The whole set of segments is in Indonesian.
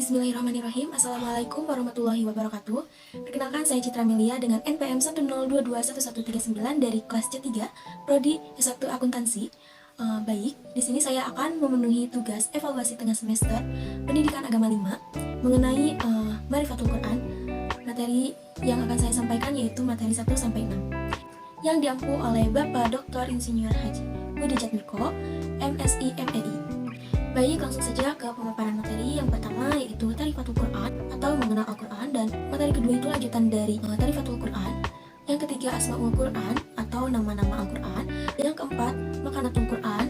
Bismillahirrahmanirrahim. Assalamualaikum warahmatullahi wabarakatuh. Perkenalkan, saya Citra Melia dengan NPM 102211139 dari kelas C3 Prodi S1 Akuntansi. Baik, di sini saya akan memenuhi tugas evaluasi tengah semester Pendidikan Agama 5 mengenai Ma'rifatul Quran. Materi yang akan saya sampaikan yaitu materi 1 sampai 6 yang diampu oleh Bapak Dr. Insinyur Haji Budi Jatmiko, MSI MEI. Baik, langsung saja ke pemaparan materi. Yang pertama yaitu Ta'rifatul Quran atau mengenal Al-Quran, dan materi kedua itu lanjutan dari Ta'rifatul Quran. Yang ketiga Asmaul Quran atau nama-nama Al-Quran. Yang keempat Makanatul Quran,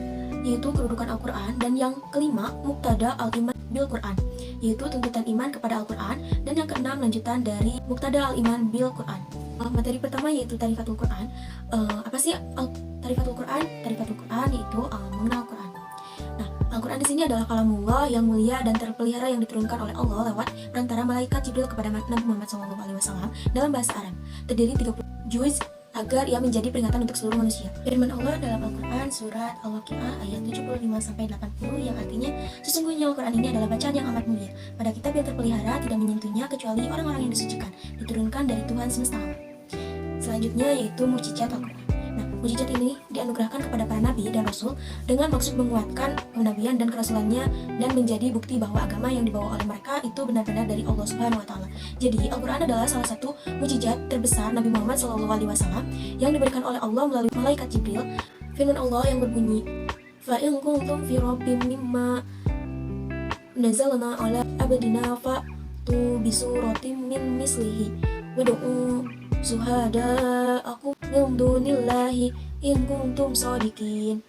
yaitu kedudukan Al-Quran. Dan yang kelima Muqtada al-Iman bil Quran, yaitu tuntutan iman kepada Al-Quran. Dan yang keenam lanjutan dari Muqtada al-Iman bil Quran. Materi pertama yaitu Ta'rifatul Quran. Apa sih Ta'rifatul Quran? Ta'rifatul Quran yaitu mengenal Al-Quran. Al-Quran di sini adalah kalamullah yang mulia dan terpelihara yang diturunkan oleh Allah lewat perantara malaikat Jibril kepada Nabi Muhammad SAW dalam bahasa Arab. Terdiri 30 juz agar ia menjadi peringatan untuk seluruh manusia. Firman Allah dalam Al-Quran surat Al-Waqiah ayat 75-80 yang artinya, sesungguhnya Al-Quran ini adalah bacaan yang amat mulia. Pada kitab yang terpelihara tidak menyentuhnya kecuali orang-orang yang disucikan, diturunkan dari Tuhan semesta alam. Selanjutnya yaitu mukjizat Al-Quran. Mukjizat ini dianugerahkan kepada para nabi dan rasul dengan maksud menguatkan kenabian dan kerasulannya dan menjadi bukti bahwa agama yang dibawa oleh mereka itu benar-benar dari Allah Subhanahu wa taala. Jadi, Al-Quran adalah salah satu mukjizat terbesar Nabi Muhammad SAW yang diberikan oleh Allah melalui malaikat Jibril. Firman Allah yang berbunyi, "Fa in kuntum fi rabbin mimma nazzalna ala abdina fa'tu bi suratin min mislihi wad'u syuhada'akum min dunillahi in kuntum shodiqin."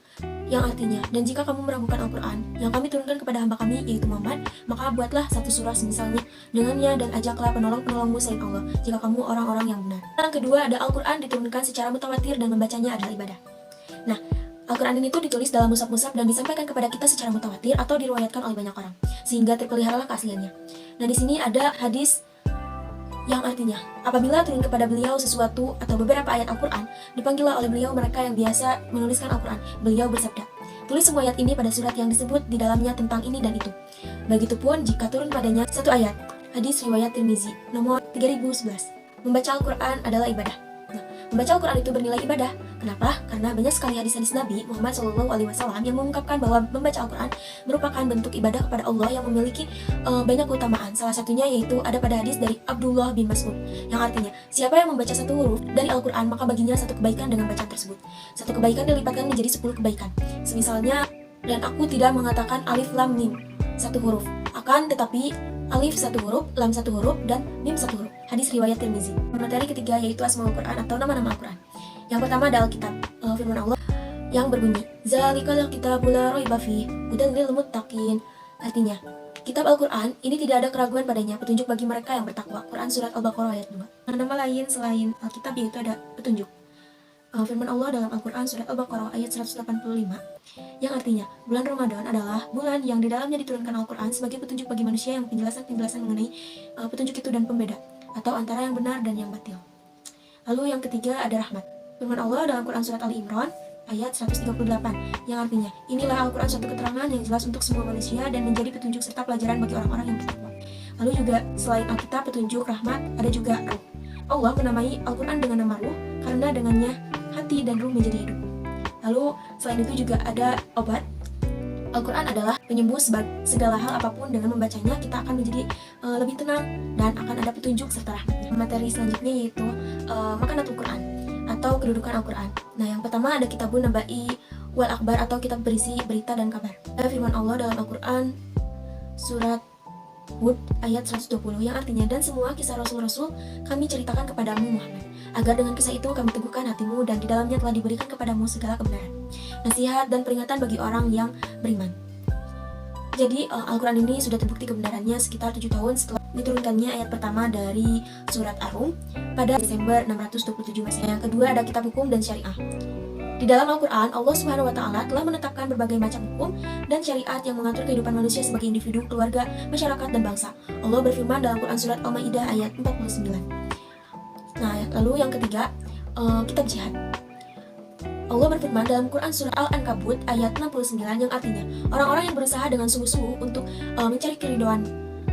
Yang artinya, dan jika kamu meragukan Al-Quran yang kami turunkan kepada hamba kami yaitu Muhammad, maka buatlah satu surah semisalnya dengannya dan ajaklah penolong-penolongmu selain Allah jika kamu orang-orang yang benar. Yang kedua ada Al-Quran diturunkan secara mutawatir dan membacanya adalah ibadah. Nah, Al-Quran ini tuh ditulis dalam mushaf-mushaf dan disampaikan kepada kita secara mutawatir atau diriwayatkan oleh banyak orang sehingga terpeliharalah keasliannya. Nah, di sini ada hadis yang artinya, apabila turun kepada beliau sesuatu atau beberapa ayat Al-Quran, dipanggillah oleh beliau mereka yang biasa menuliskan Al-Quran. Beliau bersabda, tulis semua ayat ini pada surat yang disebut di dalamnya tentang ini dan itu. Begitupun jika turun padanya satu ayat. Hadis riwayat Tirmizi nomor 3011. Membaca Al-Quran adalah ibadah. Nah, membaca Al-Quran itu bernilai ibadah. Kenapa? Karena banyak sekali hadis-hadis Nabi Muhammad SAW yang mengungkapkan bahwa membaca Al-Quran merupakan bentuk ibadah kepada Allah yang memiliki banyak keutamaan. Salah satunya yaitu ada pada hadis dari Abdullah bin Mas'ud yang artinya, siapa yang membaca satu huruf dari Al-Quran maka baginya satu kebaikan dengan bacaan tersebut. Satu kebaikan dilipatkan menjadi 10 kebaikan. Semisalnya, dan aku tidak mengatakan alif lam mim satu huruf, akan tetapi alif satu huruf, lam satu huruf, dan mim satu huruf. Hadis riwayat Tirmizi. Materi ketiga yaitu Asmaul Quran atau nama-nama Al-Quran. Yang pertama ada Alkitab, firman Allah yang berbunyi, Zalikal kitabul la raiba fihi hudan lil muttaqin. Artinya, kitab Al-Quran ini tidak ada keraguan padanya, petunjuk bagi mereka yang bertakwa. Quran surat Al-Baqarah ayat 2. Nama lain selain Alkitab yaitu ada petunjuk. Firman Allah dalam Al-Quran surat Al-Baqarah ayat 185 yang artinya, bulan Ramadan adalah bulan yang di dalamnya diturunkan Al-Quran sebagai petunjuk bagi manusia yang penjelasan-penjelasan mengenai petunjuk itu dan pembeda atau antara yang benar dan yang batil. Lalu yang ketiga ada rahmat. Firman Allah dalam Quran surat Ali Imran ayat 138 yang artinya, inilah Al-Quran suatu keterangan yang jelas untuk semua manusia dan menjadi petunjuk serta pelajaran bagi orang-orang yang bertakwa. Lalu juga selain Alkitab, petunjuk, rahmat, ada juga ruh. Allah menamai Al-Quran dengan nama ruh karena dengannya hati dan ruh menjadi hidup. Lalu selain itu juga ada obat. Al-Quran adalah penyembuh segala hal apapun. Dengan membacanya kita akan menjadi lebih tenang dan akan ada petunjuk serta rahmatnya. Materi selanjutnya yaitu Makanatul Quran atau kedudukan Al-Quran. Nah, yang pertama ada Kitabun Naba'i wal Akhbar atau kitab berisi berita dan kabar. Firman Allah dalam Al-Quran surat Hud ayat 120 yang artinya, dan semua kisah Rasul-Rasul kami ceritakan kepadamu Muhammad, agar dengan kisah itu kami teguhkan hatimu dan di dalamnya telah diberikan kepadamu segala kebenaran, nasihat dan peringatan bagi orang yang beriman. Jadi Al-Quran ini sudah terbukti kebenarannya sekitar 7 tahun setelah diturunkannya ayat pertama dari surat Ar-Rum pada Desember 627 Masehi. Yang kedua ada kitab hukum dan syariah. Di dalam Al-Quran, Allah Subhanahu wa Ta'ala telah menetapkan berbagai macam hukum dan syariat yang mengatur kehidupan manusia sebagai individu, keluarga, masyarakat, dan bangsa. Allah berfirman dalam Quran surat Al-Maidah ayat 49. Nah, lalu yang ketiga, kitab jihad. Allah berfirman dalam Quran surah Al-Ankabut ayat 69 yang artinya, orang-orang yang berusaha dengan sungguh-sungguh untuk mencari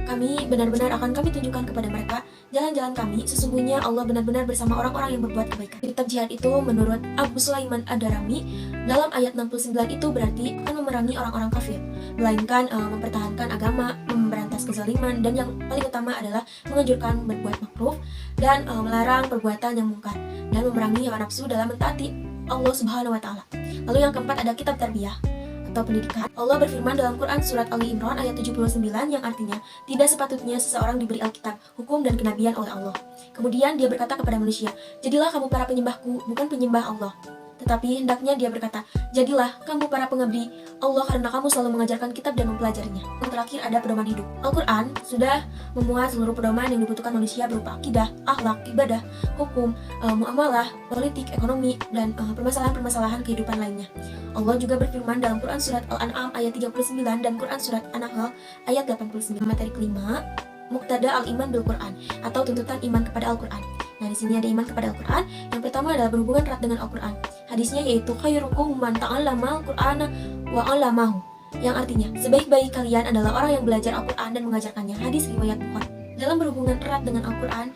kami benar-benar akan kami tunjukkan kepada mereka jalan-jalan kami. Sesungguhnya Allah benar-benar bersama orang-orang yang berbuat kebaikan. Kitab jihad itu menurut Abu Sulaiman Ad-Darimi dalam ayat 69 itu berarti akan memerangi orang-orang kafir, melainkan mempertahankan agama, memberantas kezaliman, dan yang paling utama adalah menganjurkan berbuat makruf dan melarang perbuatan yang mungkar, dan memerangi hawa nafsu dalam mentaati Allah Subhanahu wa Ta'ala. Lalu yang keempat ada kitab tarbiyah atau pendidikan. Allah berfirman dalam Quran surat Ali Imran ayat 79 yang artinya tidak sepatutnya seseorang diberi Alkitab, hukum dan kenabian oleh Allah. Kemudian dia berkata kepada manusia, jadilah kamu para penyembahku, bukan penyembah Allah. Tetapi hendaknya dia berkata, jadilah kamu para pengabdi Allah karena kamu selalu mengajarkan kitab dan mempelajarinya. Yang terakhir ada pedoman hidup. Al-Quran sudah memuat seluruh pedoman yang dibutuhkan manusia berupa akidah, akhlak, ibadah, hukum, muamalah, politik, ekonomi, dan permasalahan-permasalahan kehidupan lainnya. Allah juga berfirman dalam Quran surat Al-An'am ayat 39 dan Quran surat An-Nahl ayat 89. Materi kelima, Muqtada al-iman bil Quran atau tuntutan iman kepada Al-Quran. Nah, di sini ada iman kepada Al-Quran. Yang pertama adalah berhubungan erat dengan Al-Quran. Hadisnya yaitu khairukum man ta'allama al-Qur'ana wa 'allamahu, yang artinya sebaik-baik kalian adalah orang yang belajar Al-Quran dan mengajarkannya. Hadis riwayat Bukhari. Dalam berhubungan erat dengan Al-Quran,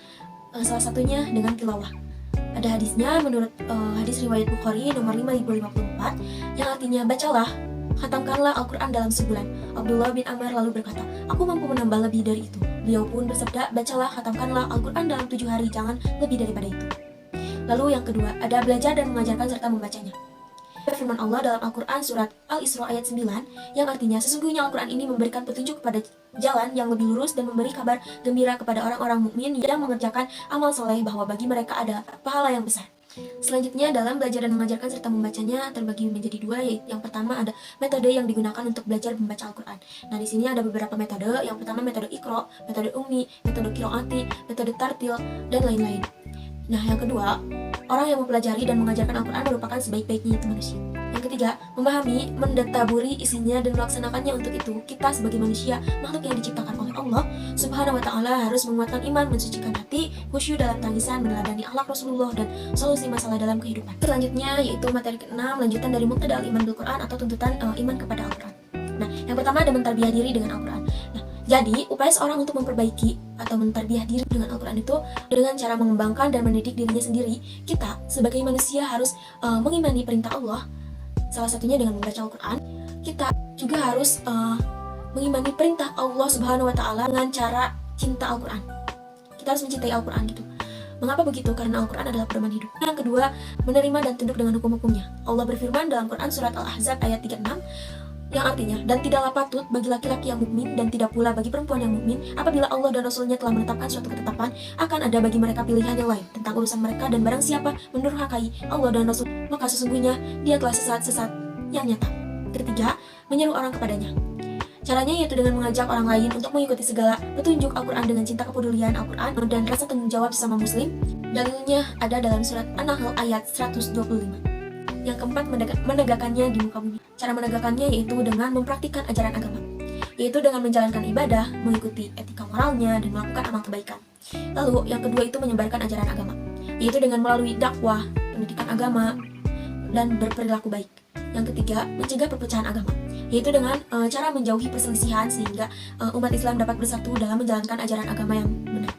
salah satunya dengan tilawah. Ada hadisnya menurut hadis riwayat Bukhari nomor 5054 yang artinya bacalah, khatamkanlah Al-Quran dalam sebulan. Abdullah bin Amr lalu berkata, aku mampu menambah lebih dari itu. Beliau pun bersabda, bacalah, khatamkanlah Al-Quran dalam 7 hari, jangan lebih daripada itu. Lalu yang kedua, ada belajar dan mengajarkan serta membacanya. Firman Allah dalam Al-Quran surat Al-Isra ayat 9 yang artinya sesungguhnya Al-Quran ini memberikan petunjuk kepada jalan yang lebih lurus dan memberi kabar gembira kepada orang-orang mukmin yang mengerjakan amal soleh bahwa bagi mereka ada pahala yang besar. Selanjutnya dalam belajar dan mengajarkan serta membacanya terbagi menjadi dua, yaitu yang pertama ada metode yang digunakan untuk belajar membaca Al-Quran. Nah, di sini ada beberapa metode. Yang pertama metode Iqra, metode Ummi, metode Qiraati, metode Tartil, dan lain-lain. Nah, yang kedua, orang yang mempelajari dan mengajarkan Al-Quran merupakan sebaik-baiknya itu manusia. Yang ketiga, memahami, mendaktaburi isinya dan melaksanakannya. Untuk itu, kita sebagai manusia, makhluk yang diciptakan oleh Allah Subhanahu wa Ta'ala harus menguatkan iman, mensucikan hati, khusyuk dalam tangisan, meneladani akhlak Rasulullah, dan solusi masalah dalam kehidupan. Selanjutnya yaitu materi ke-6, lanjutan dari Muqtada al-iman bil Quran atau tuntutan iman kepada Al-Quran. Nah, yang pertama ada mentarbiah diri dengan Al-Quran. Nah, jadi upaya seorang untuk memperbaiki atau mentarbiah diri dengan Al-Quran itu dengan cara mengembangkan dan mendidik dirinya sendiri. Kita sebagai manusia harus mengimani perintah Allah, salah satunya dengan membaca Al-Quran. Kita juga harus mengimani perintah Allah Subhanahu wa Ta'ala dengan cara cinta Al-Quran. Kita harus mencintai Al-Quran gitu. Mengapa begitu? Karena Al-Quran adalah pedoman hidup. Yang kedua, menerima dan tunduk dengan hukum-hukumnya. Allah berfirman dalam Quran surat Al-Ahzab ayat 36 yang artinya, dan tidaklah patut bagi laki-laki yang mukmin dan tidak pula bagi perempuan yang mukmin apabila Allah dan Rasulnya telah menetapkan suatu ketetapan akan ada bagi mereka pilihan yang lain tentang urusan mereka, dan barang siapa mendurhakai Allah dan Rasul maka sesungguhnya dia telah sesat yang nyata. Ketiga, menyeru orang kepadanya. Caranya yaitu dengan mengajak orang lain untuk mengikuti segala petunjuk Al-Quran dengan cinta kepedulian Al-Quran dan rasa tanggung jawab sesama muslim. Dalilnya ada dalam surat An-Nahl ayat 125. Yang keempat, menegakkannya di muka bumi. Cara menegakkannya yaitu dengan mempraktikkan ajaran agama, yaitu dengan menjalankan ibadah, mengikuti etika moralnya, dan melakukan amal kebaikan. Lalu yang kedua itu menyebarkan ajaran agama, yaitu dengan melalui dakwah, pendidikan agama, dan berperilaku baik. Yang ketiga, mencegah perpecahan agama, yaitu dengan cara menjauhi perselisihan sehingga umat Islam dapat bersatu dalam menjalankan ajaran agama yang benar.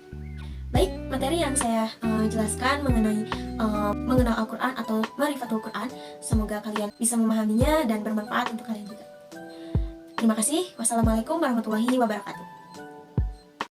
Baik, materi yang saya jelaskan mengenai mengenal Al-Quran atau Ma'rifatul Quran, semoga kalian bisa memahaminya dan bermanfaat untuk kalian juga. Terima kasih. Wassalamualaikum warahmatullahi wabarakatuh.